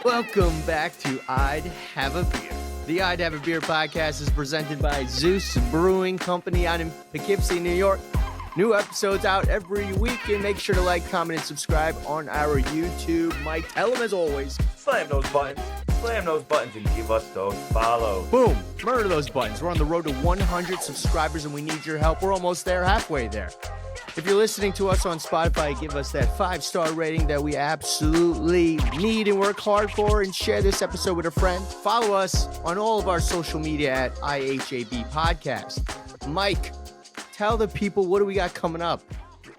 Welcome back to I'd Have a Beer. The I'd Have a Beer podcast is presented by Zeus Brewing Company out in Poughkeepsie, New York. New episodes out every week, and make sure to like, comment, and subscribe on our YouTube. Mike, tell them as always. Slam those buttons. Slam those buttons and give us those follows. Boom. Murder those buttons. We're on the road to 100 subscribers, and we need your help. We're almost there, halfway there. If you're listening to us on Spotify, give us that 5-star rating that we absolutely need and work hard for, and share this episode with a friend. Follow us on all of our social media at IHAB Podcast. Mike, tell the people, what do we got coming up?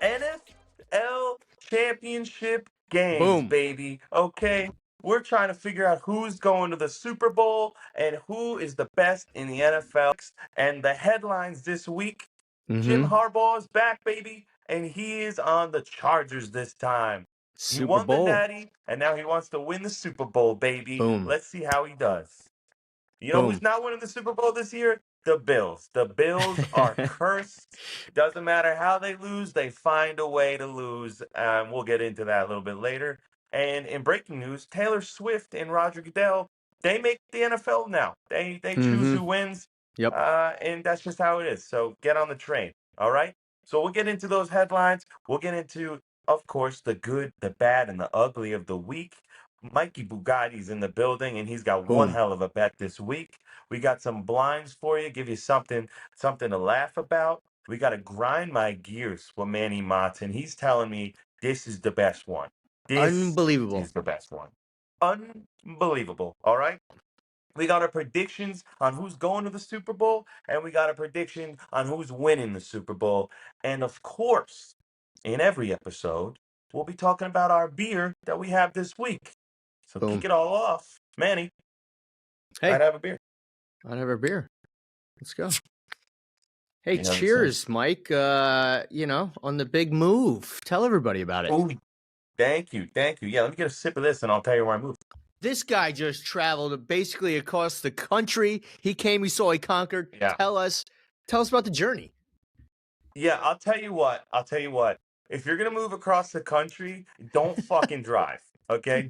NFL Championship games, Boom. baby. Okay, we're trying to figure out who's going to the Super Bowl and who is the best in the NFL. And the headlines this week, Jim Harbaugh is back, baby, and he is on the Chargers this time. He won the Natty, and now he wants to win the Super Bowl, baby. Boom. Let's see how he does. You know who's not winning the Super Bowl this year? The Bills. The Bills are cursed. Doesn't matter how they lose, they find a way to lose. We'll get into that a little bit later. And in breaking news, Taylor Swift and Roger Goodell, they make the NFL now. They choose who wins. Yep. And that's just how it is. So get on the train. All right. So we'll get into those headlines. We'll get into, of course, the good, the bad, and the ugly of the week. Mikey Bugatti's in the building, and he's got one hell of a bet this week. We got some blinds for you, give you something to laugh about. We got to grind my gears with Manny Mozz, and he's telling me this is the best one. Unbelievable. This is the best one. Unbelievable. All right. We got our predictions on who's going to the Super Bowl, and we got a prediction on who's winning the Super Bowl. And of course, in every episode, we'll be talking about our beer that we have this week. So kick it all off. Manny, hey, I'd have a beer. I'd have a beer. Let's go. Hey, cheers, Mike. On the big move. Tell everybody about it. Ooh, thank you. Yeah, let me get a sip of this, and I'll tell you where I moved. This guy just traveled basically across the country. He came, he saw, he conquered. Yeah. Tell us about the journey. Yeah, I'll tell you what. If you're gonna move across the country, don't fucking drive. Okay,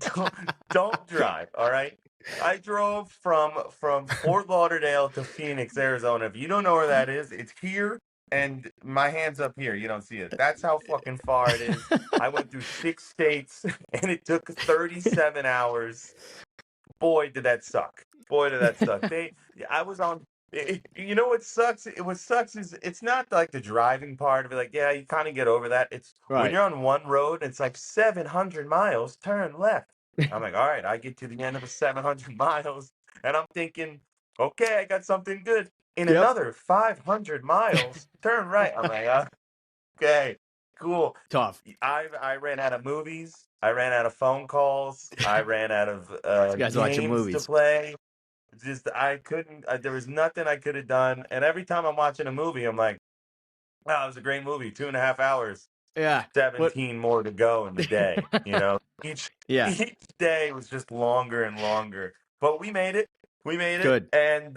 don't drive. All right. I drove from Fort Lauderdale to Phoenix, Arizona. If you don't know where that is, it's here, and my hand's up here. You don't see it. That's how fucking far it is. I went through 6 states, and it took 37 hours. Boy, did that suck. I was on. You know what sucks? What sucks is it's not like the driving part of it. Like, yeah, you kind of get over that. It's when you're on one road, it's like 700 miles, turn left. I'm like, all right, I get to the end of the 700 miles, and I'm thinking, okay, I got something good. In another 500 miles, turn right. I'm like, okay, cool. Tough. I ran out of movies. I ran out of phone calls. I ran out of games to play. I couldn't. There was nothing I could have done. And every time I'm watching a movie, I'm like, wow, it was a great movie. 2.5 hours. Yeah. 17 more to go in the day. Each day was just longer and longer. But we made it. Good. And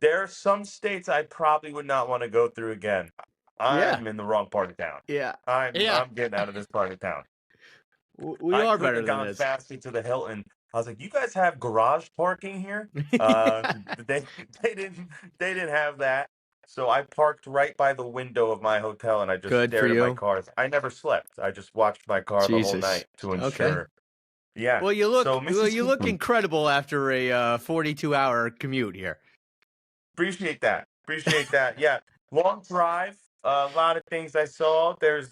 there are some states I probably would not want to go through again. I'm in the wrong part of town. Yeah. I'm getting out of this part of town. We are better than gone this. faster to the Hilton. I was like, you guys have garage parking here? They didn't have that. So I parked right by the window of my hotel, and I just stared at my cars. I never slept. I just watched my car the whole night to ensure. Okay. Yeah. Well, you look incredible after a 42-hour commute here. Appreciate that. Yeah. Long drive. A lot of things I saw. There's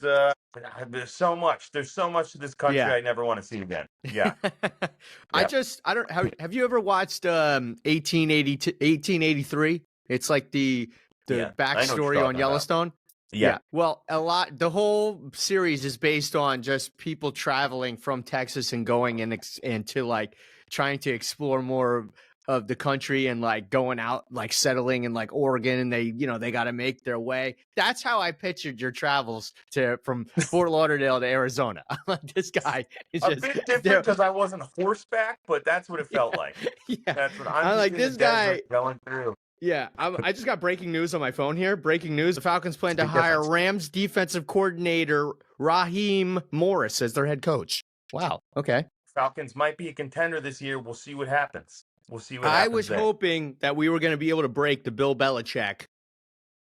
so much. There's so much to this country I never want to see again. Yeah. Have you ever watched 1883? It's like the backstory on Yellowstone. Yeah. Well, the whole series is based on just people traveling from Texas and going and to like trying to explore more of the country and like going out, like settling in like Oregon, and they got to make their way. That's how I pictured your travels from Fort Lauderdale to Arizona. This guy is a bit different because I wasn't horseback, but that's what it felt like. Yeah. That's what I'm like. This guy going through. Yeah, I just got breaking news on my phone here. Breaking news: the Falcons plan to hire Rams defensive coordinator Raheem Morris as their head coach. Wow. Okay. Falcons might be a contender this year. We'll see what happens. I was hoping that we were going to be able to break the Bill Belichick.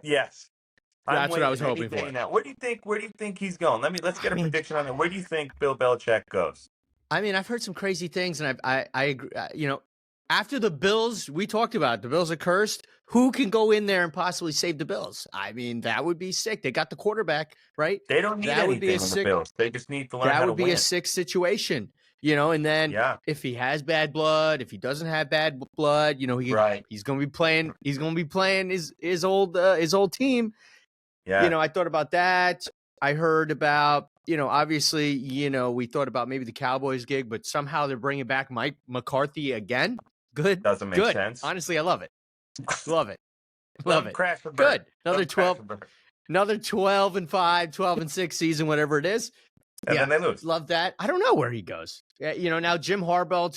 Yes. That's what I was hoping for. Now. Where do you think he's going? Let's get a prediction on that. Where do you think Bill Belichick goes? I mean, I've heard some crazy things, and I agree. After the Bills, we talked about it, the Bills are cursed. Who can go in there and possibly save the Bills? I mean, that would be sick. They got the quarterback, right? They don't need anything on the Bills. They just need to learn how to win. That would be a sick situation, and then if he has bad blood, if he doesn't have bad blood, he's going to be playing. He's going to be playing his old team. Yeah. I thought about that. I heard about, obviously, we thought about maybe the Cowboys gig, but somehow they're bringing back Mike McCarthy again. Good. Doesn't make sense. Honestly, I love it. Love it. Love it. Crash the Good. Another 12-5, 12-6 season, whatever it is. And then they lose. Love that. I don't know where he goes. Now Jim Harbaugh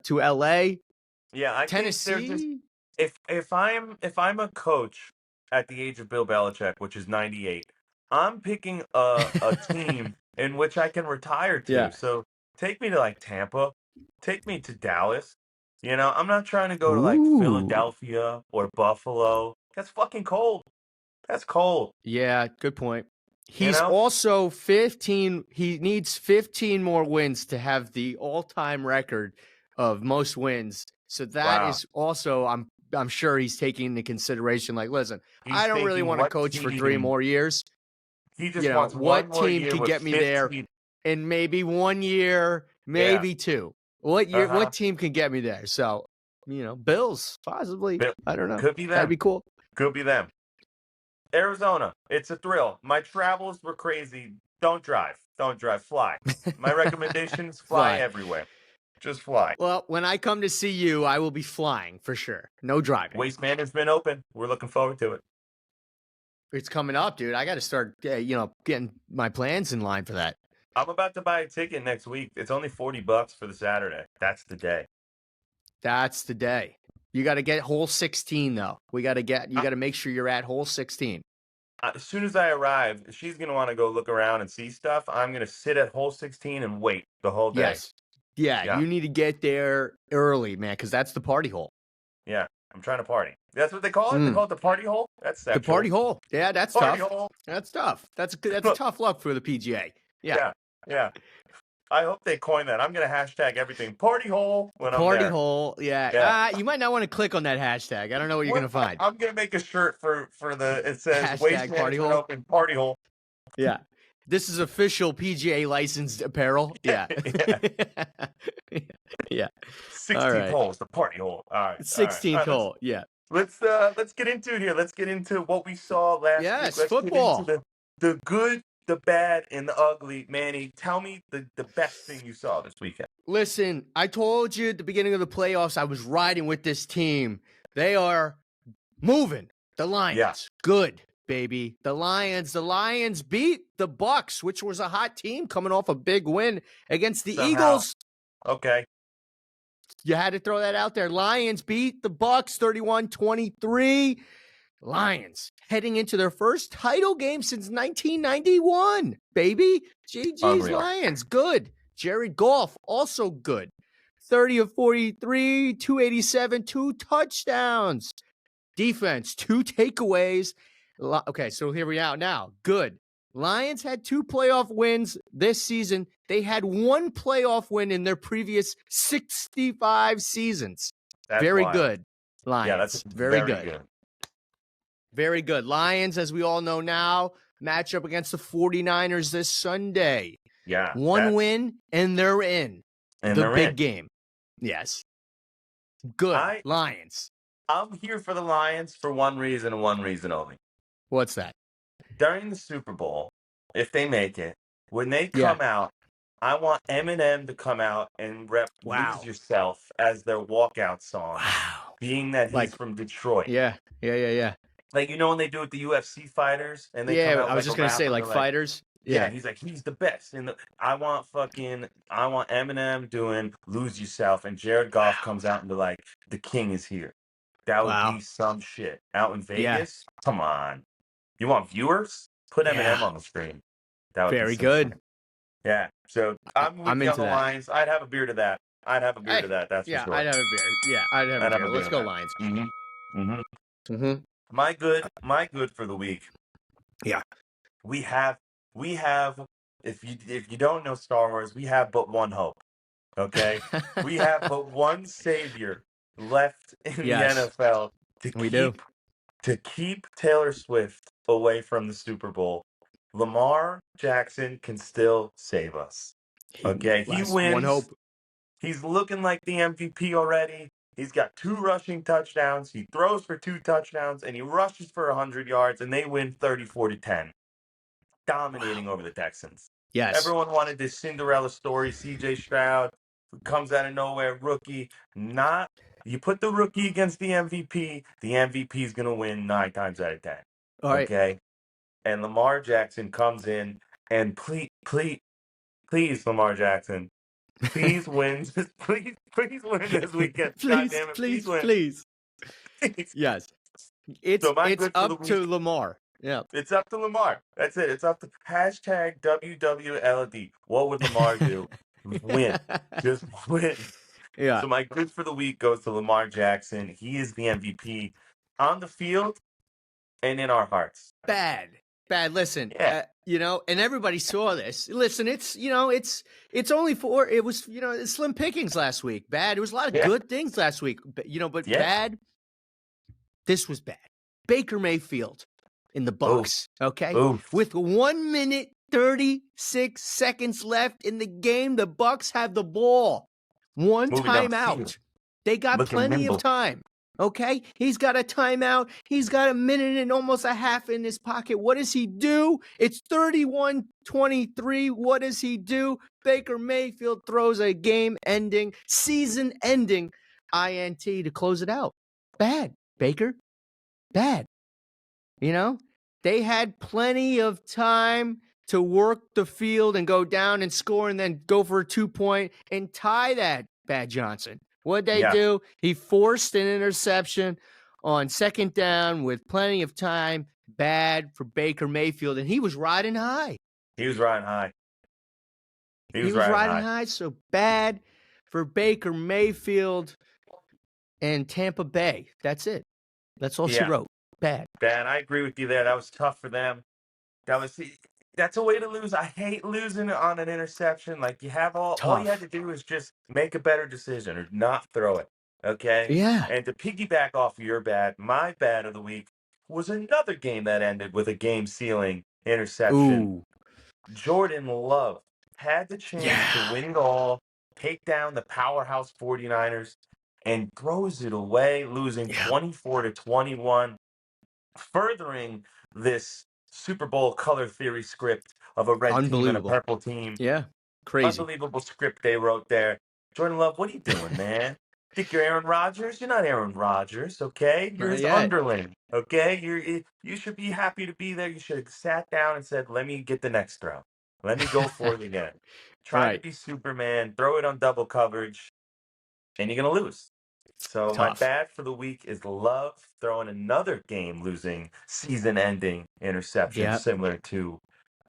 to LA. Yeah, I Tennessee. If I'm a coach at the age of Bill Belichick, which is 98, I'm picking a team in which I can retire to. Yeah. So take me to Tampa, take me to Dallas. I'm not trying to go to Philadelphia or Buffalo. That's fucking cold. That's cold. Yeah, good point. He's also 15. He needs 15 more wins to have the all-time record of most wins. So that is also, I'm sure he's taking into consideration. Listen, I don't really want to coach for 3 more years. He just wants what team can get me there in maybe 1 year, maybe 2. What team can get me there? So, Bills, possibly. I don't know. Could be them. That'd be cool. Could be them. Arizona, it's a thrill. My travels were crazy. Don't drive. Fly. My recommendations, fly everywhere. Just fly. Well, when I come to see you, I will be flying for sure. No driving. Waste Management open. We're looking forward to it. It's coming up, dude. I got to start, getting my plans in line for that. I'm about to buy a ticket next week. It's only $40 for the Saturday. That's the day. That's the day. You got to get hole 16 though. You got to make sure you're at hole 16. As soon as I arrive, she's going to want to go look around and see stuff. I'm going to sit at hole 16 and wait the whole day. Yes. Yeah, you need to get there early, man, because that's the party hole. Yeah, I'm trying to party. That's what they call it? They call it the party hole? That's sexual. The party hole. Yeah, that's party tough. Hole. That's tough. That's tough luck for the PGA. Yeah. I hope they coin that. I'm going to hashtag everything party hole when I'm there. Party hole. Yeah. You might not want to click on that hashtag. I don't know what you're going to find. I'm going to make a shirt for it says hashtag Waste party Management hole. Open party hole. Yeah. This is official PGA licensed apparel. Yeah. Yeah. 16th hole is the party hole. All right. 16th hole. Yeah. Let's get into it here. Let's get into what we saw last week. Yes, football. Get into the good, the bad, and the ugly. Manny, tell me the best thing you saw this weekend. Listen, I told you at the beginning of the playoffs I was riding with this team. They are moving. The Lions. Good, baby. The Lions beat the Bucks, which was a hot team coming off a big win against the Eagles. Okay. You had to throw that out there. Lions beat the Bucks 31-23. Lions heading into their first title game since 1991, baby. GG's Unreal. Lions, good. Jared Goff, also good. 30 of 43, 287, 2 touchdowns. Defense, 2 takeaways. Okay, so here we are now. Good. Lions had 2 playoff wins this season. They had 1 playoff win in their previous 65 seasons. That's very wild. Good. Lions. Yeah, that's very good. Very good. Lions, as we all know now, match up against the 49ers this Sunday. Yeah. 1 win, and they're in the big game. Yes. Good. Lions. I'm here for the Lions for one reason and one reason only. What's that? During the Super Bowl, if they make it, when they come out, I want Eminem to come out and rep Lose Yourself as their walkout song. Wow. Being that he's from Detroit. Yeah. Like, when they do it, the UFC fighters, and they come out I was just going to say, fighters. Yeah, he's like, he's the best. And I want Eminem doing Lose Yourself, and Jared Goff comes out and be like, the king is here. That would be some shit. Out in Vegas? Come on. You want viewers? Put Eminem on the screen. That would Very good. Yeah. So I'm with I'm you on into the that. Lions. I'd have a beer to that. I'd have a beer to that. That's for Yeah, sure. I'd have a beer. Yeah, I'd have a I'd have beer. a beer Let's to go that. Lions. Mm-hmm. Mm-hmm. My good for the week. Yeah. We have if you don't know Star Wars, we have but one hope. Okay? We have but one savior left in the Yes, NFL we do. to keep Taylor Swift away from the Super Bowl. Lamar Jackson can still save us. Okay? He Last one wins. hope. He's looking like the MVP already. He's got 2 rushing touchdowns. He throws for 2 touchdowns and he rushes for 100 yards and they win 34-10. Dominating Wow. over the Texans. Yes. Everyone wanted this Cinderella story, CJ Stroud, who comes out of nowhere, rookie. Not you put the rookie against the MVP is gonna win 9 times out of 10. All right. Okay? And Lamar Jackson comes in and please, Lamar Jackson, please win. Please win this weekend. God Please, damn it, please please, win. please. Please. Yes. So my It's good for the up week. to Lamar. Yeah. It's up to Lamar. That's it. It's up to hashtag WWLD. What would Lamar do? Win. Just win. Yeah. So my good for the week goes to Lamar Jackson. He is the MVP on the field and in our hearts. Bad. Listen, Yeah. and everybody saw this. Listen, it's only it was, slim pickings last week. Bad. It was a lot of good things last week, but bad. This was bad. Baker Mayfield in the Bucks, okay? Oof. With 1 minute 36 seconds left in the game, the Bucks have the ball. One Moving down the timeout. field. They got Looking plenty nimble. of time. Okay? He's got a timeout. He's got a minute and almost a half in his pocket. What does he do? It's 31-23. What does he do? Baker Mayfield throws a game-ending, season-ending INT to close it out. Bad, Baker. Bad. They had plenty of time to work the field and go down and score and then go for a 2-point and tie that, Bad Johnson. What'd they do? He forced an interception on second down with plenty of time. Bad for Baker Mayfield, and he was riding high. He was riding high. He was riding high, so bad for Baker Mayfield and Tampa Bay. That's it. That's all she wrote. Bad. I agree with you there. That was tough for them. That's a way to lose. I hate losing on an interception. Like you have all you had to do is just make a better decision or not throw it. Okay? Yeah. And to piggyback off of your bad, my bad of the week was another game that ended with a game-sealing interception. Ooh. Jordan Love had the chance to win it all, take down the powerhouse 49ers, and throws it away, losing 24-21, furthering this Super Bowl color theory script of a red team and a purple team. Yeah, crazy. Unbelievable script they wrote there. Jordan Love, what are you doing, man? Think you're Aaron Rodgers? You're not Aaron Rodgers, okay? You're his underling, okay? You should be happy to be there. You should have sat down and said, let me get the next throw. Let me go for it again. Try to be Superman, throw it on double coverage, and you're going to lose. So my bad for the week is Love throwing another game-losing, season-ending interception similar to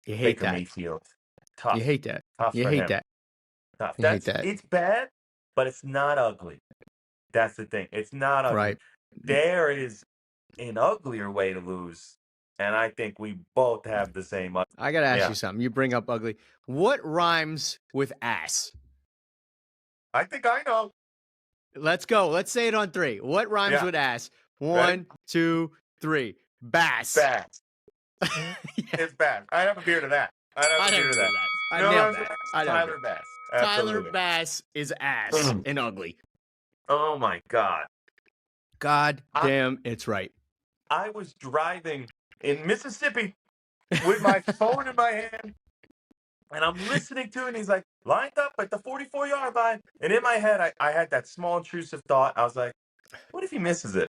Baker Mayfield. Tough. You hate that. Tough you for hate him. that. Tough. You hate that. It's bad, but it's not ugly. That's the thing. It's not ugly. Right. There is an uglier way to lose, and I think we both have the same. I got to ask you something. You bring up ugly. What rhymes with ass? I think I know. Let's go. Let's say it on 3. What rhymes with ass? 1, 2, 3. Bass. Bass. It's bad. I have a beer to that. I have a beer to that. I nailed that. Tyler Bass. Tyler Bass is ass and ugly. Oh my God. God damn, it's right. I was driving in Mississippi with my phone in my hand, and I'm listening to it, and he's like, lined up at the 44-yard line. And in my head, I had that small intrusive thought. I was like, what if he misses it?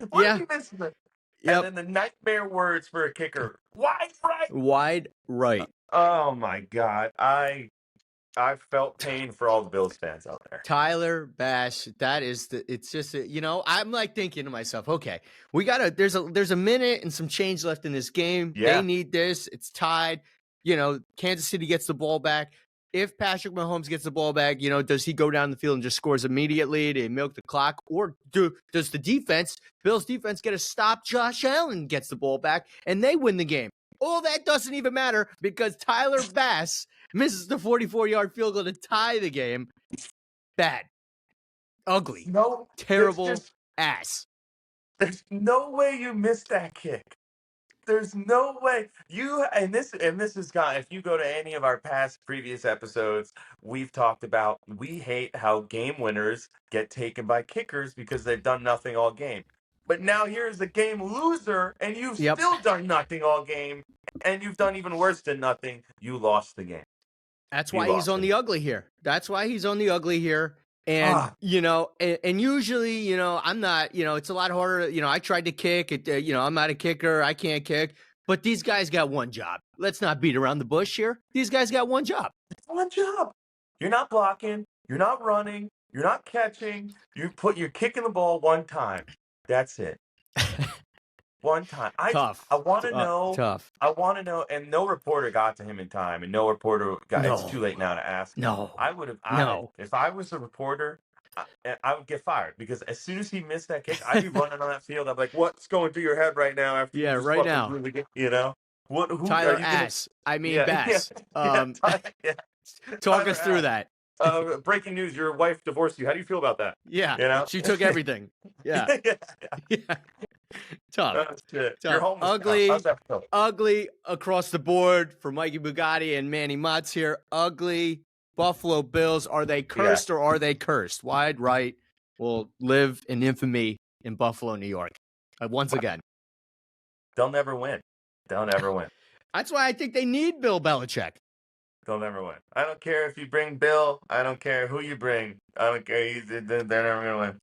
What if he misses it? Yep. And then the nightmare words for a kicker, wide right. Wide right. Oh my God. I felt pain for all the Bills fans out there. Tyler Bass, it's just, I'm like thinking to myself, okay, there's a minute and some change left in this game. Yeah. They need this. It's tied. Kansas City gets the ball back. If Patrick Mahomes gets the ball back, does he go down the field and just scores immediately to milk the clock? Or does the Bills defense, get a stop? Josh Allen gets the ball back and they win the game. All that doesn't even matter because Tyler Bass misses the 44-yard field goal to tie the game. Bad. Ugly. No, terrible ass. There's no way you missed that kick. There's no way this is gone. If you go to any of our previous episodes, we've talked about we hate how game winners get taken by kickers because they've done nothing all game. But now here's a game loser, and you've still done nothing all game, and you've done even worse than nothing. You lost the game. That's why he's on the ugly here. And, and usually, I'm not, it's a lot harder. I tried to kick it. I'm not a kicker. I can't kick. But these guys got one job. Let's not beat around the bush here. These guys got one job. One job. You're not blocking. You're not running. You're not catching. You're kicking the ball one time. That's it. One time. Tough. I want to know. Tough. I want to know. And no reporter got to him in time. And no reporter got. No. It's too late now to ask. No. I would have. If I was a reporter, I would get fired because as soon as he missed that kick, I'd be running on that field. I'd be like, "What's going through your head right now?" After right now. What? Who? Tyler Ass. Bass. Talk us through that. Breaking news: your wife divorced you. How do you feel about that? Yeah. She took everything. Yeah. Tough. You're homeless. Ugly across the board for Mikey Bugatti and Manny Mozz here. Ugly. Buffalo Bills, are they cursed or are they cursed? Wide right will live in infamy in Buffalo, New York. Once again. They'll never win. That's why I think they need Bill Belichick. They'll never win. I don't care if you bring Bill. I don't care who you bring. I don't care. They're never going to win.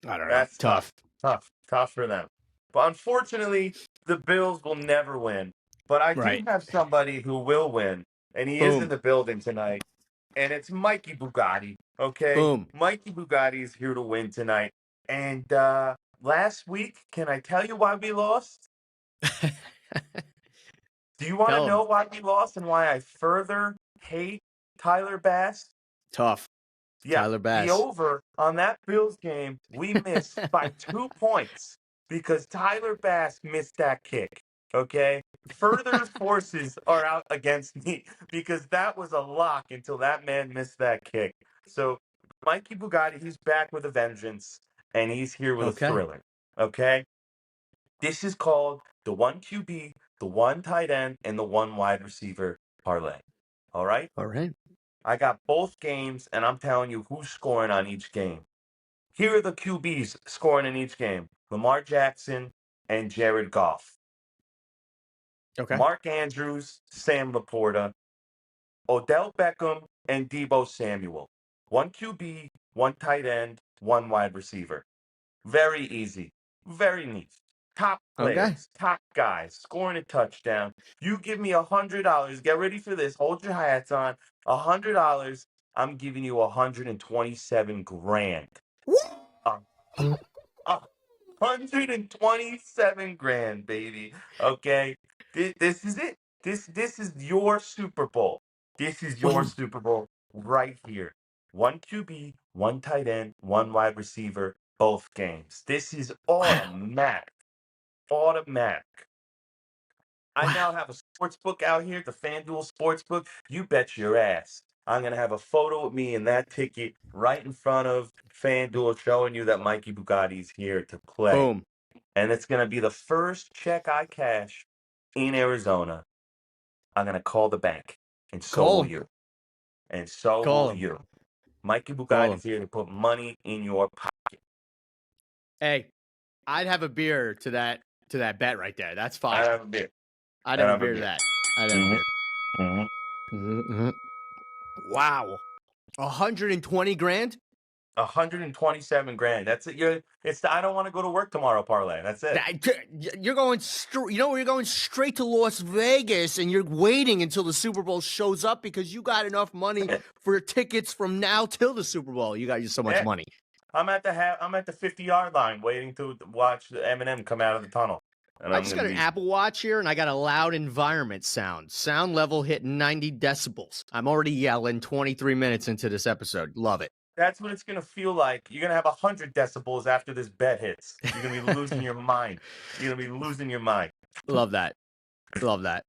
I don't know. That's tough. Tough for them. But unfortunately, the Bills will never win. But I do have somebody who will win, and he is in the building tonight. And it's Mikey Bugatti, okay? Boom. Mikey Bugatti is here to win tonight. And last week, can I tell you why we lost? Do you want to know why we lost and why I further hate Tyler Bass? Tough. Yeah, Tyler Bass. The over on that Bills game, we missed by 2 points because Tyler Bass missed that kick. Okay? Further forces are out against me because that was a lock until that man missed that kick. So Mikey Bugatti, he's back with a vengeance, and he's here with a thriller. Okay? This is called the 1 QB, the 1 tight end, and the 1 wide receiver parlay. All right? All right. I got both games, and I'm telling you who's scoring on each game. Here are the QBs scoring in each game. Lamar Jackson and Jared Goff. Okay. Mark Andrews, Sam Laporta, Odell Beckham, and Deebo Samuel. 1 QB, 1 tight end, 1 wide receiver. Very easy. Very neat. Top players, top guys, scoring a touchdown. You give me $100. Get ready for this. Hold your hats on. $100. I'm giving you 127 grand. 127 grand, baby. Okay. This is it. This is your Super Bowl. This is your Super Bowl right here. 1 QB, 1 tight end, 1 wide receiver, both games. This is automatic. Automatic. I now have a sports book out here, the FanDuel Sportsbook. You bet your ass. I'm going to have a photo of me in that ticket right in front of FanDuel showing you that Mikey Bugatti's here to play. Boom. And it's going to be the first check I cash in Arizona. I'm going to call the bank. And so will you. And so will you. Mikey Bugatti's here to put money in your pocket. Hey, I'd have a beer to that bet right there. That's fine. I'd have a beer. I'd have a beer to that. I'd have a beer. Wow. 120 grand? 127 grand. That's it. I don't want to go to work tomorrow parlay. That's it. You're going you're going straight to Las Vegas and you're waiting until the Super Bowl shows up because you got enough money for tickets from now till the Super Bowl. You got so much money. I'm at the 50-yard line waiting to watch the Eminem come out of the tunnel. And I just got an Apple Watch here, and I got a loud environment sound. Sound level hitting 90 decibels. I'm already yelling 23 minutes into this episode. Love it. That's what it's going to feel like. You're going to have 100 decibels after this bet hits. You're going to be losing your mind. You're going to be losing your mind. Love that. Love that.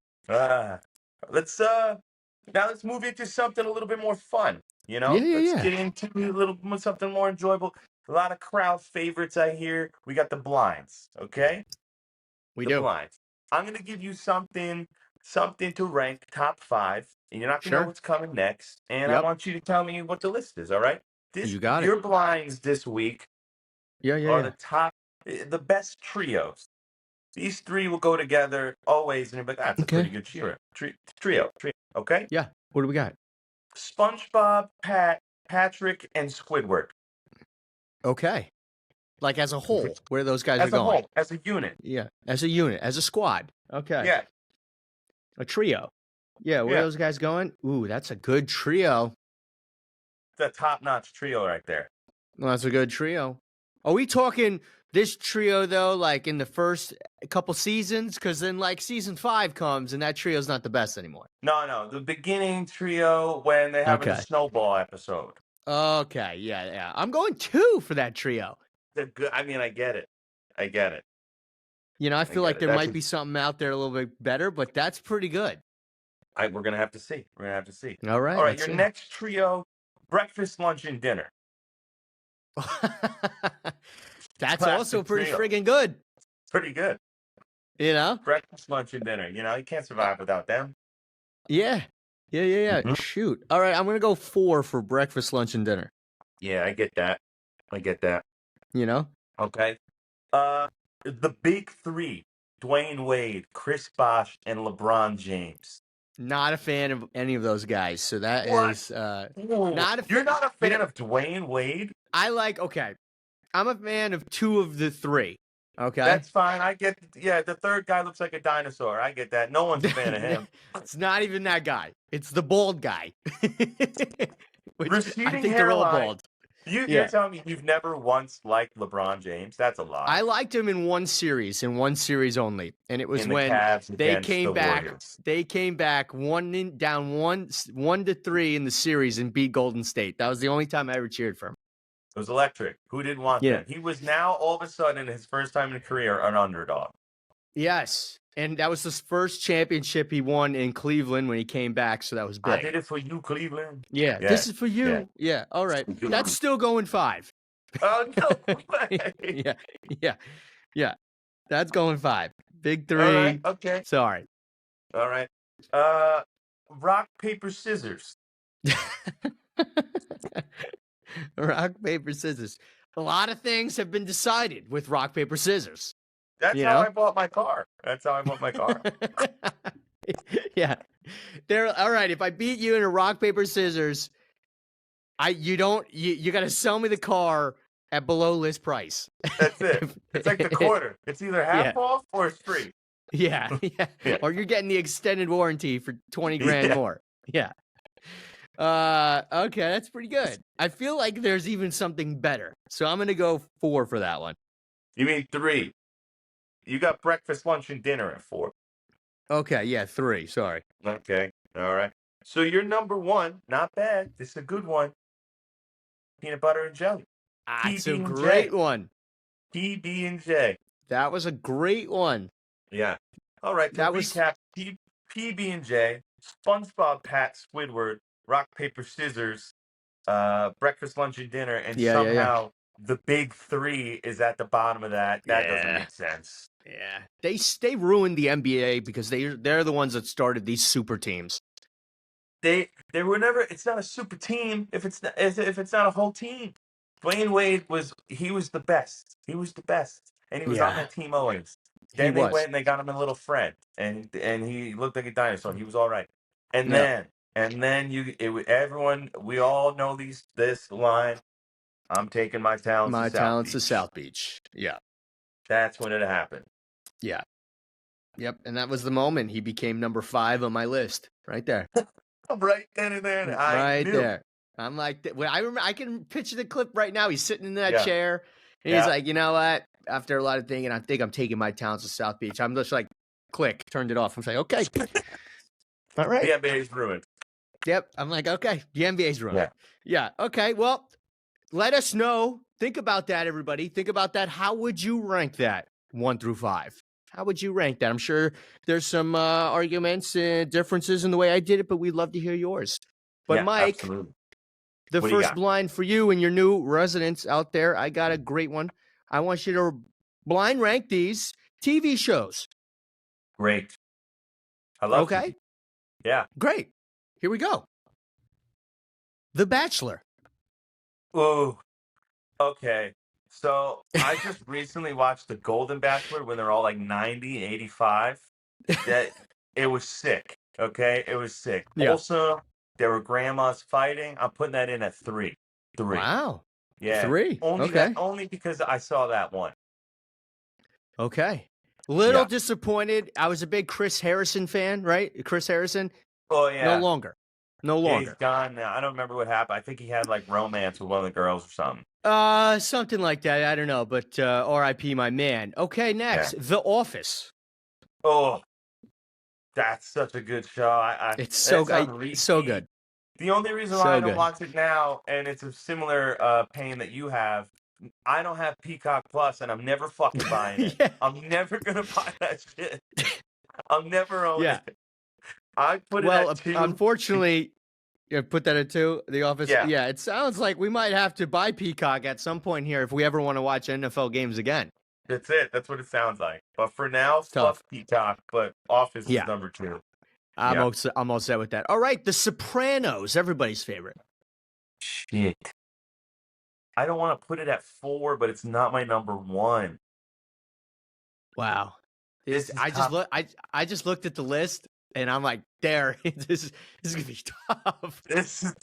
Let's move into something a little bit more fun. Let's get into something more enjoyable. A lot of crowd favorites I hear. We got the blinds, okay? We do. Blinds. I'm going to give you something to rank top 5, and you're not going to know what's coming next. And I want you to tell me what the list is, all right? You got your blinds this week are the best trios. These 3 will go together always, and you'll be like, that's a pretty good trio. Okay? Yeah. What do we got? SpongeBob, Patrick, and Squidward. Okay. Like as a whole, where those guys are going. As a whole, as a unit. Yeah, as a unit, as a squad. Okay. Yeah. A trio. Yeah, where are those guys going? Ooh, that's a good trio. It's a top-notch trio right there. Well, that's a good trio. Are we talking this trio, though, like in the first couple seasons? Because then, like, season 5 comes, and that trio's not the best anymore. No. The beginning trio when they have a snowball episode. Okay, yeah. I'm going 2 for that trio. They're good. I mean, I get it. I feel like there might be something out there a little bit better, but that's pretty good. We're going to have to see. All right. Your next trio, breakfast, lunch, and dinner. That's also pretty friggin' good. Pretty good. Breakfast, lunch, and dinner. You can't survive without them. Yeah. Mm-hmm. Shoot. All right, I'm going to go 4 for breakfast, lunch, and dinner. Yeah, I get that. Okay. The big 3, Dwayne Wade, Chris Bosh, and LeBron James. Not a fan of any of those guys, so that is not a fan. You're not a fan of Dwayne Wade? I'm a fan of 2 of the 3. Okay. That's fine. I get the third guy looks like a dinosaur. I get that. No one's a fan of him. It's not even that guy. It's the bald guy. Receding I think they're all bald. You're telling me you've never once liked LeBron James? That's a lie. I liked him in one series only, and it was when they came back. Warriors. They came back down 1-3 in the series and beat Golden State. That was the only time I ever cheered for him. It was electric. Who didn't want that? He was now all of a sudden, his first time in his career, an underdog. Yes, and that was his first championship he won in Cleveland when he came back, so that was big. I did it for you, Cleveland. Yeah. This is for you. Yeah. All right. That's still going 5. Oh, no way. Yeah. That's going 5. Big 3. All right. Okay. Sorry. All right. Rock, paper, scissors. Rock, paper, scissors. A lot of things have been decided with rock, paper, scissors. That's how I bought my car. Yeah. All right. If I beat you in a rock, paper, scissors, you got to sell me the car at below list price. That's it. It's like the quarter. It's either half off or it's free. Yeah. Or you're getting the extended warranty for 20 grand more. Yeah. Okay, that's pretty good. I feel like there's even something better. So I'm going to go 4 for that one. You mean 3? You got breakfast, lunch, and dinner at 4. Okay, yeah, 3. Sorry. Okay, all right. So your number 1, not bad. This is a good one. Peanut butter and jelly. It's a great one. PB&J. That was a great one. Yeah. All right. To recap, PB&J, SpongeBob, Pat, Squidward, rock, paper, scissors, breakfast, lunch, and dinner, and somehow the big 3 is at the bottom of that. That doesn't make sense. Yeah, they ruined the NBA because they're the ones that started these super teams. They were never. It's not a super team if it's not a whole team. Dwayne Wade was the best. He was the best, and he was on that team always. Then they went and they got him a little friend, and he looked like a dinosaur. He was all right, and then everyone, we all know this line. I'm taking my talents to South Beach. Yeah. That's when it happened. Yeah. Yep. And that was the moment he became number 5 on my list. Right there. Right then and there. Right there. I'm like, I can picture the clip right now. He's sitting in that chair, and he's like, you know what? after a lot of thinking, I think I'm taking my talents to South Beach. I'm just like, click, turned it off. I'm like, okay. All right. The NBA's ruined. Yep. I'm like, okay, the NBA's ruined. Yeah. Okay. Well, let us know. Think about that, everybody. Think about that. How would you rank that 1 through 5? How would you rank that? I'm sure there's some arguments and differences in the way I did it, but we'd love to hear yours. But Mike, absolutely. The first blind for you and your new residents out there, I got a great one. I want you to blind rank these TV shows. Great. I love Okay. TV. Yeah. Great. Here we go. The Bachelor. Oh, okay. So I just recently watched The Golden Bachelor when they're all like 90, 85. It was sick. Okay. It was sick. Yeah. Also, there were grandmas fighting. I'm putting that in at 3. 3. Wow. Yeah. 3. Only because I saw that one. Okay. Little disappointed. I was a big Chris Harrison fan, right? Chris Harrison. Oh, yeah. No longer. Yeah, he's gone now. I don't remember what happened. I think he had like romance with one of the girls or something. Something like that. I don't know, but R.I.P. my man. Okay, next, The Office. Oh, that's such a good show. It's so good. The only reason why I don't watch it now, and it's a similar pain that you have, I don't have Peacock Plus, and I'm never fucking buying it. I'm never gonna buy that shit. I'm never owning it. I put it at 2. Unfortunately, you put that at 2, The Office. Yeah, it sounds like we might have to buy Peacock at some point here if we ever want to watch NFL games again. That's it. That's what it sounds like. But for now, fuck Peacock, but Office is number 2. I'm all set with that. All right, The Sopranos, everybody's favorite. Shit. I don't want to put it at 4, but it's not my number 1. Wow. I just looked at the list. And I'm like, this is gonna be tough. This is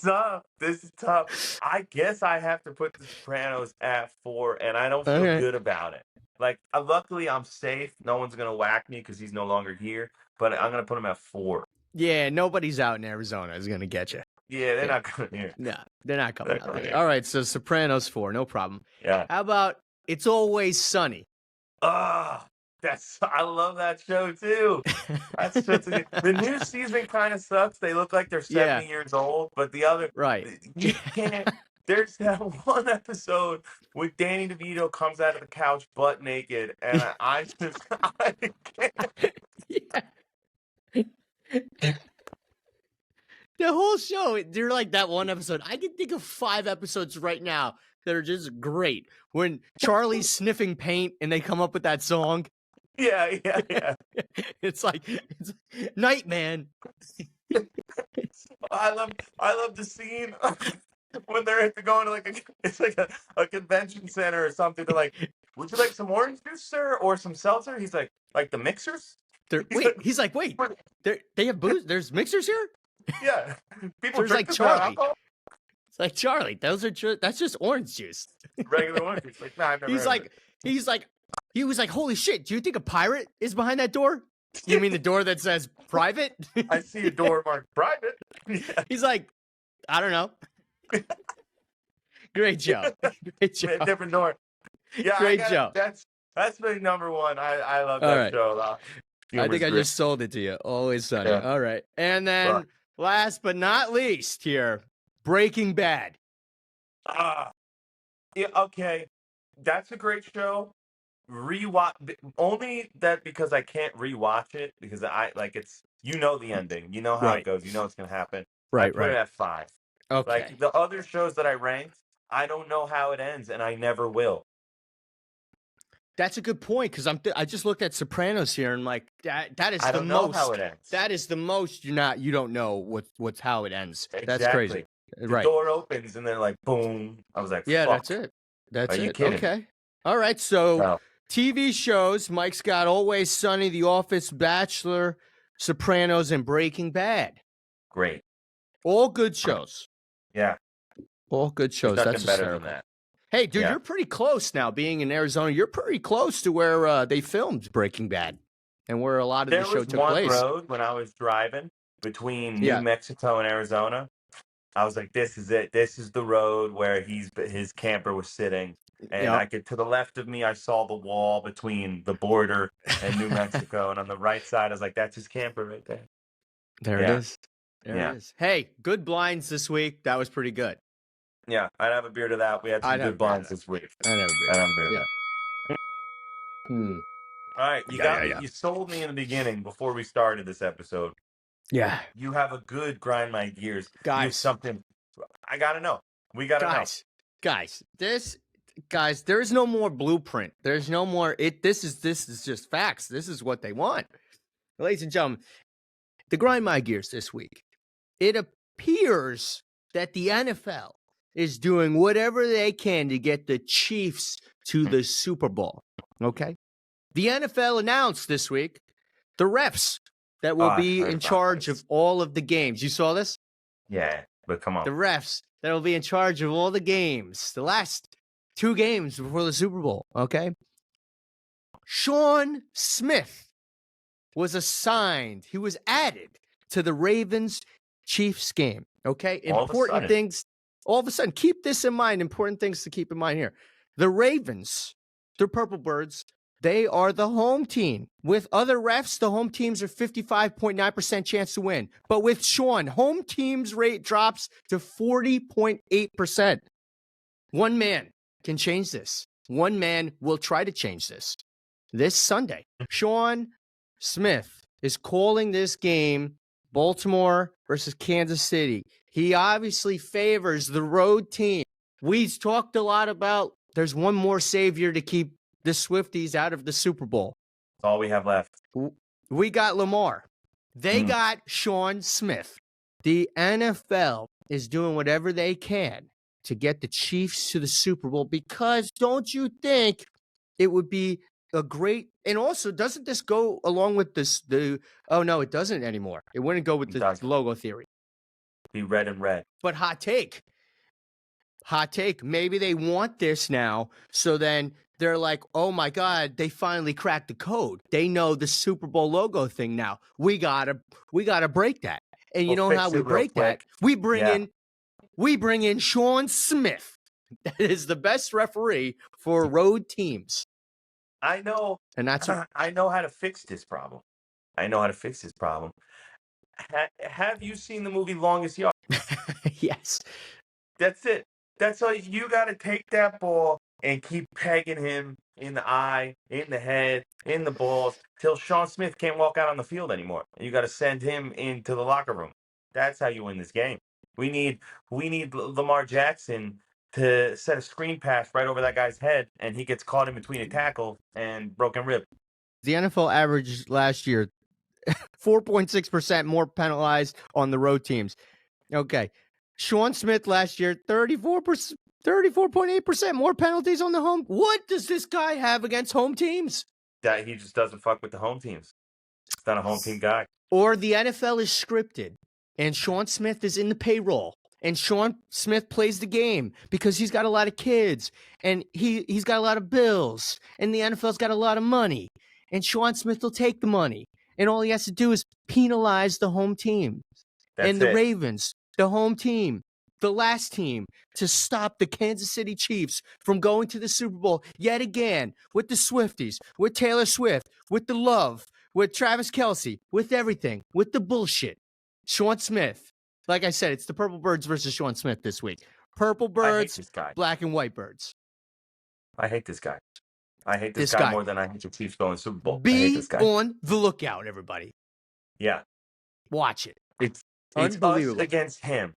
tough. I guess I have to put The Sopranos at 4, and I don't feel good about it. Like, luckily I'm safe. No one's gonna whack me because he's no longer here. But I'm gonna put him at 4. Yeah, nobody's out in Arizona is gonna get you. Yeah, they're not coming here. No, they're not coming out here. All right, so Sopranos 4, no problem. Yeah. How about It's Always Sunny? I love that show too. That's such a good. The new season kind of sucks. They look like they're 70 years old, but the other you can't. There's that one episode where Danny DeVito comes out of the couch butt naked, and I can't. The whole show, they're like that one episode. I can think of 5 episodes right now that are just great. When Charlie's sniffing paint and they come up with that song. Yeah. It's like Night Man. I love the scene when they're going to it's like a convention center or something. They're like, "Would you like some orange juice, sir, or some seltzer?" He's like the mixers. He's like, wait, they have booze. There's mixers here. Yeah, people drink like Charlie. It's like Charlie. That's just orange juice. Regular orange juice. Like, nah, I've never he was like, holy shit, do you think a pirate is behind that door? You mean the door that says private? I see a door marked private. Yeah. He's like, I don't know. Great show. Different door. Yeah, great show. That's my number 1. I love that show. I think I just sold it to you. Always Sunny. Yeah. All right. And then last but not least here, Breaking Bad. Yeah, okay. That's a great show. Rewatch only that because I can't rewatch it because it's the ending. You know how it goes. You know what's gonna happen. I put it at 5. Okay. Like the other shows that I ranked, I don't know how it ends, and I never will. That's a good point because I just looked at Sopranos here and like that is I the don't most. Know how it ends. That is the most you don't know what's how it ends. Exactly. That's crazy. The door opens and then like boom. I was like, yeah, fuck. that's it. That's Are it. You kidding? Okay. All right. So TV shows, Mike's got Always Sunny, The Office, Bachelor, Sopranos, and Breaking Bad. Great. All good shows. Yeah. All good shows. That's better than that. Hey, dude, you're pretty close now. Being in Arizona, you're pretty close to where they filmed Breaking Bad and where a lot of the show took place. There was one road when I was driving between New Mexico and Arizona. I was like, this is it. This is the road where his camper was sitting. And I could, to the left of me, I saw the wall between the border and New Mexico. And on the right side, I was like, that's his camper right there. There it is. There it is. Hey, good blinds this week. That was pretty good. Yeah, I'd have a beer to that. We had some good blinds this week. I'd have a beer. I'd have a beer to that. Hmm. All right, you sold me in the beginning before we started this episode. Yeah. You have a good grind my gears. Guys. Something I gotta know. We gotta know. Guys, there is no more blueprint. There's no more this is just facts. This is what they want. Ladies and gentlemen, the grind my gears this week. It appears that the NFL is doing whatever they can to get the Chiefs to the Super Bowl. Okay? The NFL announced this week the refs that will be in charge of all of the games. You saw this? Yeah, but come on. The refs that will be in charge of all the games. The last 2 games before the Super Bowl, okay? Sean Smith was assigned. He was added to the Ravens-Chiefs game, okay? Important things. All of a sudden, keep this in mind. Important things to keep in mind here. The Ravens, the Purple Birds, they are the home team. With other refs, the home teams are 55.9% chance to win. But with Sean, home team's rate drops to 40.8%. One man can change this. One man will try to change this. This Sunday, Sean Smith is calling this game Baltimore versus Kansas City. He obviously favors the road team. We've talked a lot about there's one more savior to keep the Swifties out of the Super Bowl. That's all we have left. We got Lamar. They got Sean Smith. The NFL is doing whatever they can to get the Chiefs to the Super Bowl because don't you think it would be a great, and also doesn't this go along with this, oh no, it doesn't anymore. It wouldn't go with the logo theory. Be red and red. But hot take, maybe they want this now, so then they're like, oh my God, they finally cracked the code. They know the Super Bowl logo thing now. We gotta break that. And you know how we break that? We bring in Sean Smith. That is the best referee for road teams. I know. And that's I know how to fix this problem. Have you seen the movie Longest Yard? Yes. That's it. That's all. You got to take that ball and keep pegging him in the eye, in the head, in the balls, till Sean Smith can't walk out on the field anymore. You got to send him into the locker room. That's how you win this game. We need Lamar Jackson to set a screen pass right over that guy's head, and he gets caught in between a tackle and broken rib. The NFL averaged last year 4.6% more penalized on the road teams. Okay. Sean Smith last year, 34.8% more penalties on the home. What does this guy have against home teams? That he just doesn't fuck with the home teams. He's not a home team guy. Or the NFL is scripted, and Sean Smith is in the payroll, and Sean Smith plays the game because he's got a lot of kids, and he's got a lot of bills, and the NFL's got a lot of money, and Sean Smith will take the money, and all he has to do is penalize the home team. And the Ravens, the home team, the last team to stop the Kansas City Chiefs from going to the Super Bowl yet again with the Swifties, with Taylor Swift, with the love, with Travis Kelce, with everything, with the bullshit. Sean Smith. Like I said, it's the Purple Birds versus Sean Smith this week. Purple Birds, black and white birds. I hate this guy. I hate this guy more than I hate the Chiefs going to Super Bowl. Be on the lookout, everybody. Yeah. Watch it. It's unbelievable. Us against him.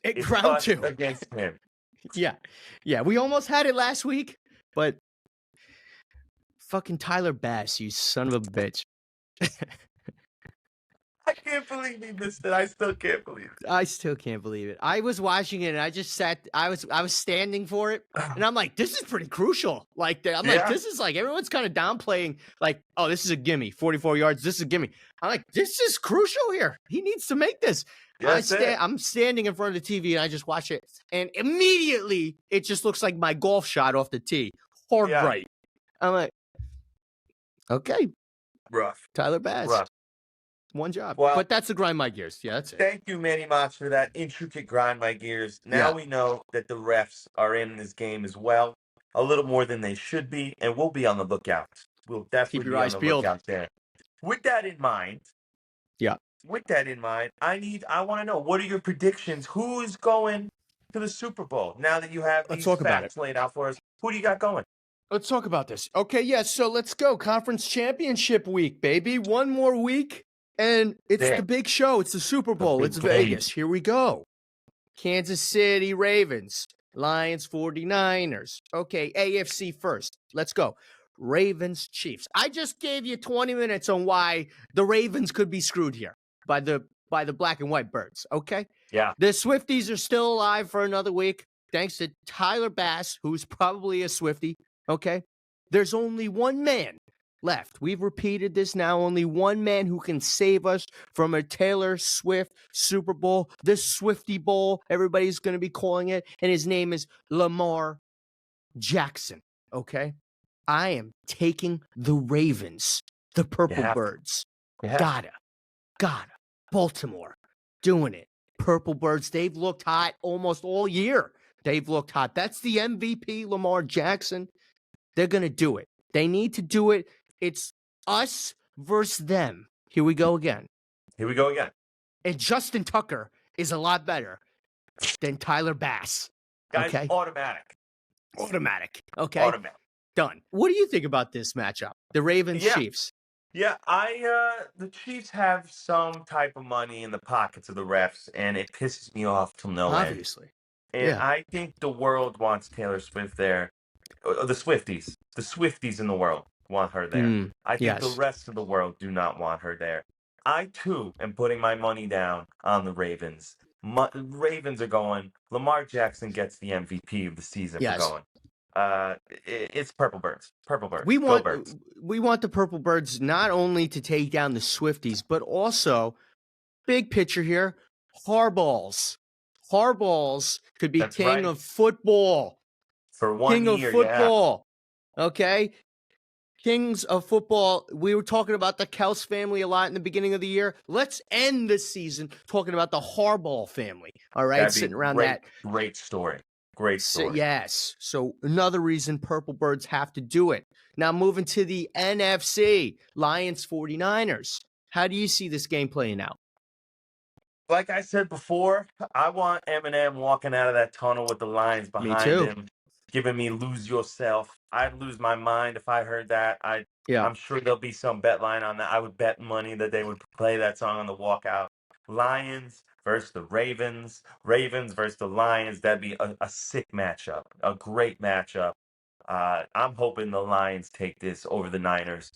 It's round 2 against him. Yeah. We almost had it last week, but fucking Tyler Bass, you son of a bitch. I can't believe he missed it. I still can't believe it. I still can't believe it. I was watching it and I just sat. I was standing for it, and I'm like, this is pretty crucial. Like, like, this is like everyone's kind of downplaying. Like, oh, this is a gimme, 44 yards. This is a gimme. I'm like, this is crucial here. He needs to make this. I'm standing in front of the TV and I just watch it, and immediately it just looks like my golf shot off the tee, hard right. I'm like, okay, rough. Tyler Bass. Rough. One job. Well, but that's the grind my gears. Yeah, that's it. Thank you, Manny Mozz, for that intricate grind my gears. Now we know that the refs are in this game as well. a little more than they should be, and we'll be on the lookout. We'll definitely be on the lookout there. With that in mind, I want to know, what are your predictions? Who is going to the Super Bowl now that you have these facts laid out for us? Who do you got going? Let's talk about this. Okay, yeah, so let's go. Conference Championship week, baby. One more week, and it's the big show. It's the Super Bowl. It's Vegas. Here we go. Kansas City Ravens, Lions 49ers. Okay, AFC first. Let's go. Ravens Chiefs. I just gave you 20 minutes on why the Ravens could be screwed here by the black and white birds, okay? Yeah. The Swifties are still alive for another week, thanks to Tyler Bass, who's probably a Swiftie, okay? There's only one man left. We've repeated this now. Only one man who can save us from a Taylor Swift Super Bowl, this Swiftie Bowl, everybody's going to be calling it, and his name is Lamar Jackson, okay? I am taking the Ravens, the Purple Birds. Gotta. Baltimore, doing it. Purple Birds, they've looked hot almost all year. They've looked hot. That's the MVP, Lamar Jackson. They're going to do it. They need to do it. It's us versus them. Here we go again. And Justin Tucker is a lot better than Tyler Bass. Guys, okay? Automatic. Okay? Automatic. Done. What do you think about this matchup? The Ravens-Chiefs. Yeah, the Chiefs have some type of money in the pockets of the refs, and it pisses me off till no end. Obviously. And I think the world wants Taylor Swift there. The Swifties in the world want her there. I think the rest of the world do not want her there. I, too, am putting my money down on the Ravens. Ravens are going. Lamar Jackson gets the MVP of the season for going. It's Purple Birds. We want the Purple Birds not only to take down the Swifties, but also, big picture here, Harbaughs. Harbaughs could be king of football. For 1 year, king of football. Okay? Kings of football. We were talking about the Kels family a lot in the beginning of the year. Let's end this season talking about the Harbaugh family. All right? Sitting around that. Great story. Great story. Yes. So another reason Purple Birds have to do it. Now moving to the NFC, Lions 49ers. How do you see this game playing out? Like I said before, I want Eminem walking out of that tunnel with the Lions behind him, giving me "Lose Yourself." I'd lose my mind if I heard that. I'm sure there'll be some bet line on that. I would bet money that they would play that song on the walkout. Lions versus the Ravens. Ravens versus the Lions. That'd be a sick matchup. A great matchup. I'm hoping the Lions take this over the Niners.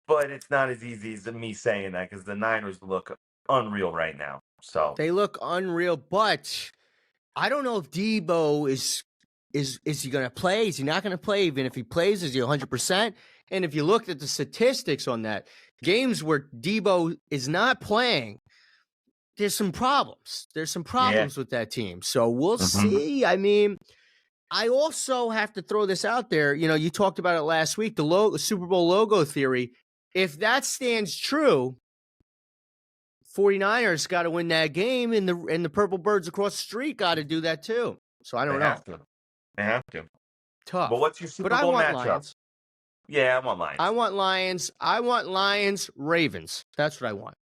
But it's not as easy as me saying that, because the Niners look unreal right now. So they look unreal, but I don't know if Debo is he going to play? Is he not going to play? Even if he plays, is he 100%? And if you looked at the statistics on that, games where Debo is not playing, there's some problems. There's some problems with that team. So we'll see. I mean, I also have to throw this out there. You know, you talked about it last week, the Super Bowl logo theory. If that stands true, 49ers got to win that game, and the Purple Birds across the street got to do that too. So I don't know. They have to. Tough. But what's your Super Bowl matchup? Lions. Yeah, I want Lions. I want Lions, Ravens. That's what I want.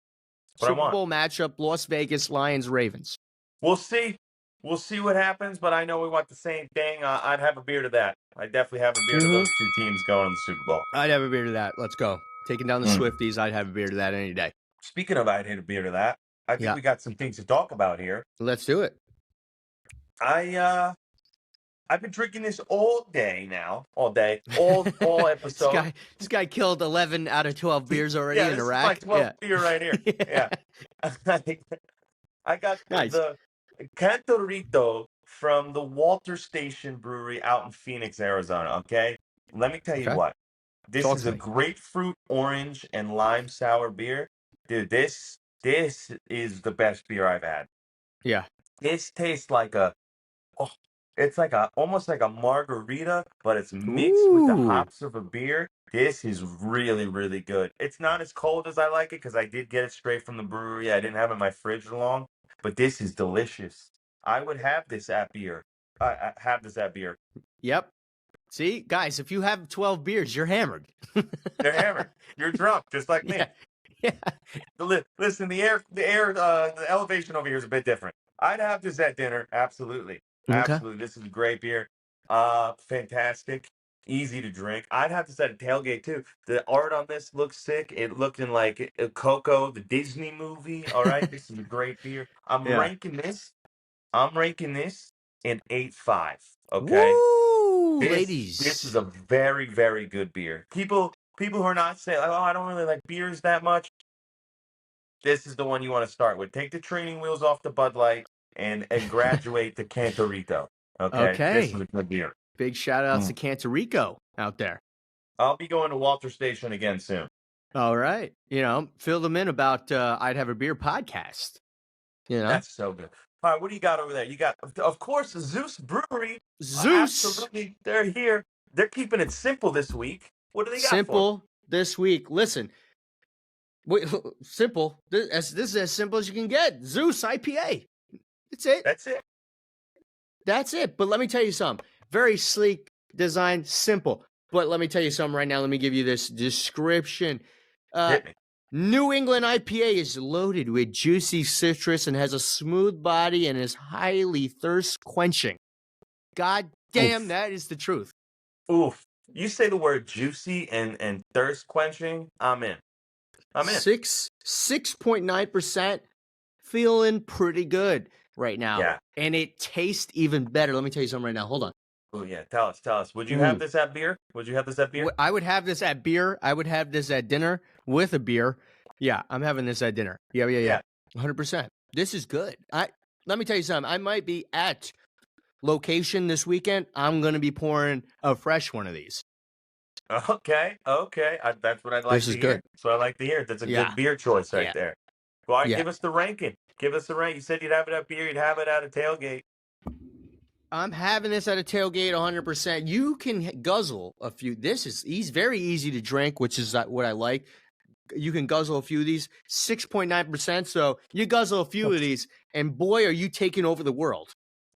Super Bowl matchup, Las Vegas, Lions, Ravens. We'll see. We'll see what happens, but I know we want the same thing. I'd have a beer to that. I definitely have a beer to those two teams going to the Super Bowl. I'd have a beer to that. Let's go. Taking down the Swifties, I'd have a beer to that any day. Speaking of I'd hit a beer to that, I think we got some things to talk about here. Let's do it. I've been drinking this all day now. All episode. This guy killed 11 out of 12 beers already in a rack. This is my 12th beer right here. Yeah. I got the Cantorito from the Walter Station Brewery out in Phoenix, Arizona, okay? Let me tell you what. This is a grapefruit, orange, and lime sour beer. Dude, this is the best beer I've had. Yeah. This tastes like it's like almost like a margarita, but it's mixed with the hops of a beer. This is really, really good. It's not as cold as I like it, because I did get it straight from the brewery. I didn't have it in my fridge long, but this is delicious. I would have this at beer. I have this at beer. Yep. See, guys, if you have 12 beers, you're hammered. You're hammered. You're drunk, just like me. Yeah. Listen, the elevation over here is a bit different. I'd have this at dinner. Absolutely. Okay. Absolutely. This is a great beer. Fantastic. Easy to drink. I'd have this at a tailgate too. The art on this looks sick. It looking like Coco, the Disney movie. All right. This is a great beer. I'm ranking this in 8.5. Okay. Woo, ladies. This is a very, very good beer. People who are not saying, oh, I don't really like beers that much. This is the one you want to start with. Take the training wheels off the Bud Light and graduate to Cantarito. Okay. This is a good beer. Big shout outs to Cantorico out there. I'll be going to Walter Station again soon. All right. Fill them in about I'd Have a Beer podcast. That's so good. All right, what do you got over there? You got, of course, Zeus Brewery. Zeus. Absolutely. They're here. They're keeping it simple this week. What do they got simple this week? Listen. Simple. This is as simple as you can get. Zeus IPA. That's it. But let me tell you something. Very sleek design, simple. But let me tell you something right now. Let me give you this description. New England IPA is loaded with juicy citrus and has a smooth body and is highly thirst quenching. God damn, that is the truth. Oof. You say the word juicy and thirst quenching, I'm in. 6.9%. Feeling pretty good right now. Yeah. And it tastes even better. Let me tell you something right now. Hold on. Oh, yeah. Tell us. Would you have this at beer? I would have this at beer. I would have this at dinner with a beer. Yeah, I'm having this at dinner. Yeah. 100%. This is good. Let me tell you something. I might be at location this weekend. I'm going to be pouring a fresh one of these. Okay. That's what I'd like to hear. Good. That's what I like to hear. That's a good beer choice right there. Well, give us the ranking. You said you'd have it at beer. You'd have it at a tailgate. I'm having this at a tailgate 100%. You can guzzle a few. He's very easy to drink, which is what I like. You can guzzle a few of these. 6.9%. So you guzzle a few of these, and boy, are you taking over the world.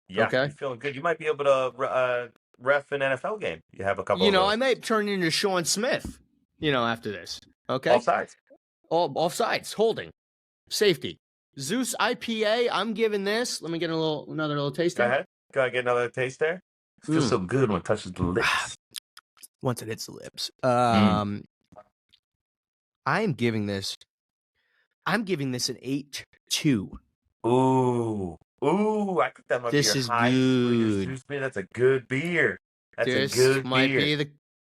Yeah, okay. You're feeling good. You might be able to ref an NFL game. You have a couple of those. I might turn into Sean Smith, after this. Okay? All sides. All sides. Holding. Safety. Zeus IPA, I'm giving this. Let me get another little taste there. Go ahead. Go ahead, get another taste there. It feels so good when it touches the lips. Once it hits the lips. I'm giving this an 8.2. Ooh, I think that might be your high. Good. That's a good beer.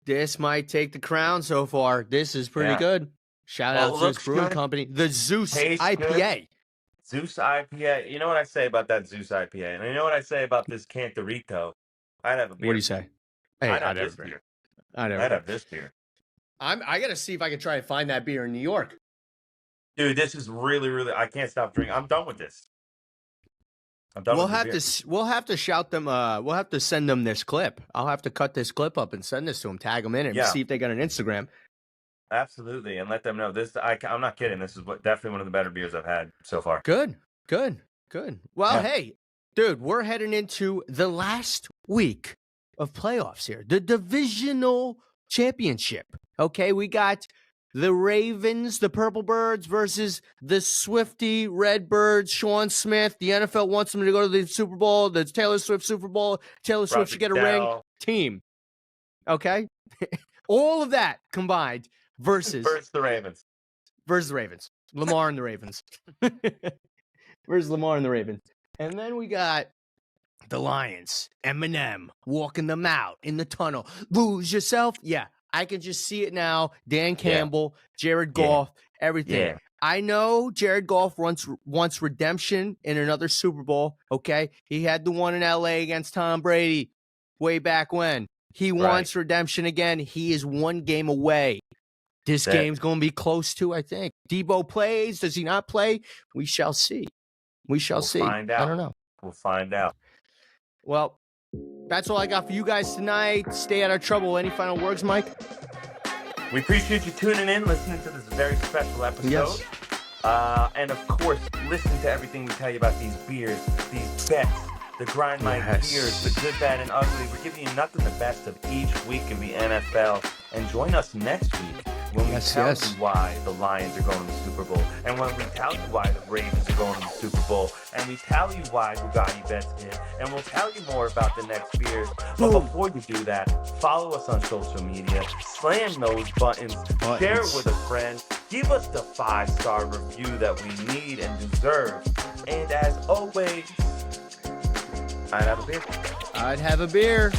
This might take the crown so far. This is pretty good. Shout out to Zeus Brewing Company. The Zeus IPA. Good. Zeus IPA. You know what I say about that Zeus IPA? And you know what I say about this Cantarito? I'd have a beer. What do you say? Hey, I'd have this beer. I'd have this beer. I got to see if I can try to find that beer in New York. Dude, this is really, really, I can't stop drinking. I'm done with this. We'll have to shout them. We'll have to send them this clip. I'll have to cut this clip up and send this to them, tag them in it, and see if they got an Instagram. Absolutely, and let them know this. I'm not kidding. This is definitely one of the better beers I've had so far. Good. Well, hey, dude, we're heading into the last week of playoffs here, the divisional championship. Okay, we got the Ravens, the Purple Birds, versus the Swifty Redbirds, Sean Smith. The NFL wants them to go to the Super Bowl, the Taylor Swift Super Bowl. Taylor Swift should get a ring. Team. Okay? All of that combined versus the Ravens. Lamar and the Ravens. Versus Lamar and the Ravens. And then we got the Lions. Eminem walking them out in the tunnel. Lose yourself. Yeah. I can just see it now. Dan Campbell, Jared Goff, everything. Yeah. I know Jared Goff wants redemption in another Super Bowl, okay? He had the one in L.A. against Tom Brady way back when. He wants redemption again. He is one game away. This game's going to be close to, I think. Debo plays. Does he not play? We shall see. We'll see. Find out. I don't know. We'll find out. Well, that's all I got for you guys tonight. Stay out of trouble. Any final words, Mike? We appreciate you tuning in, listening to this very special episode. Yes. And of course, listen to everything we tell you about these beers, these bets, the grind my gears, the good, bad, and ugly. We're giving you nothing the best of each week in the NFL. And join us next week when we tell you why the Lions are going to the Super Bowl, and when we tell you why the Ravens are going to the Super Bowl, and we tell you why Bugatti bets in, and we'll tell you more about the next beers. But before you do that, follow us on social media, slam those buttons, share it with a friend, give us the 5-star review that we need and deserve. And as always, I'd have a beer. I'd have a beer.